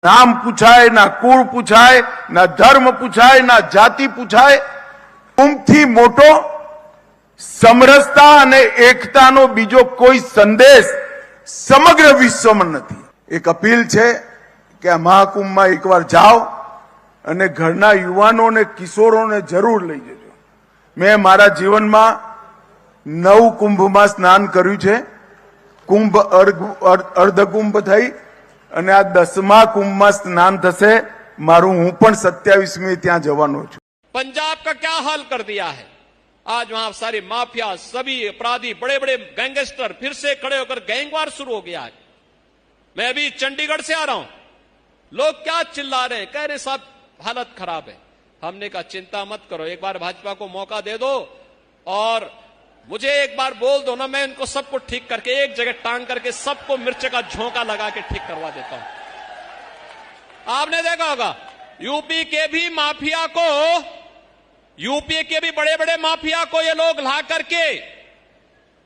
नाम पूछाय, ना कुळ पूछाय, ना धर्म पूछाय, ना जाति पूछाय। कुंभથી મોટો સમરસતા અને એકતાનો બીજો કોઈ સંદેશ સમગ્ર વિશ્વમાં નથી। એક અપીલ છે કે આ મહાકુંભમાં એકવાર જાઓ અને ઘરના યુવાનોને કિશોરોને જરૂર લઈ જજો। મેં મારા જીવનમાં 9 કુંભમાં સ્નાન કર્યું છે। કુંભ અર્ધકુંભ થઈ અને આ 10મા કુંભમાં સ્નાન થશે। મારું હું પણ 27મી ત્યાં જવાનો છું। पंजाब का क्या हाल कर दिया है। आज वहां सारी माफिया, सभी अपराधी, बड़े बड़े गैंगस्टर फिर से खड़े होकर गैंगवार शुरू हो गया है। मैं अभी चंडीगढ़ से आ रहा हूं, लोग क्या चिल्ला रहे हैं, कह रहे साहब हालत खराब है। हमने कहा चिंता मत करो, एक बार भाजपा को मौका दे दो और मुझे एक बार बोल दो ना, मैं इनको सबको ठीक करके एक जगह टांग करके सबको मिर्च का झोंका लगा के ठीक करवा देता हूं। आपने देखा होगा यूपी के भी माफिया को, यूपी के भी बड़े बड़े माफिया को ये लोग ला करके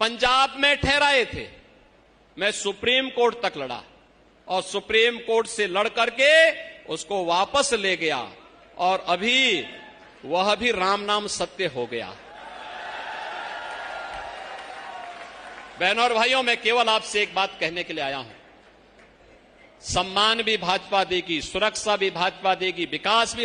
पंजाब में ठहराए थे। मैं सुप्रीम कोर्ट तक लड़ा और सुप्रीम कोर्ट से लड़ करके उसको वापस ले गया और अभी वह भी राम नाम सत्य हो गया। बहनों और भाइयों, मैं केवल आपसे एक बात कहने के लिए आया हूं। सम्मान भी भाजपा देगी, सुरक्षा भी भाजपा देगी, विकास भी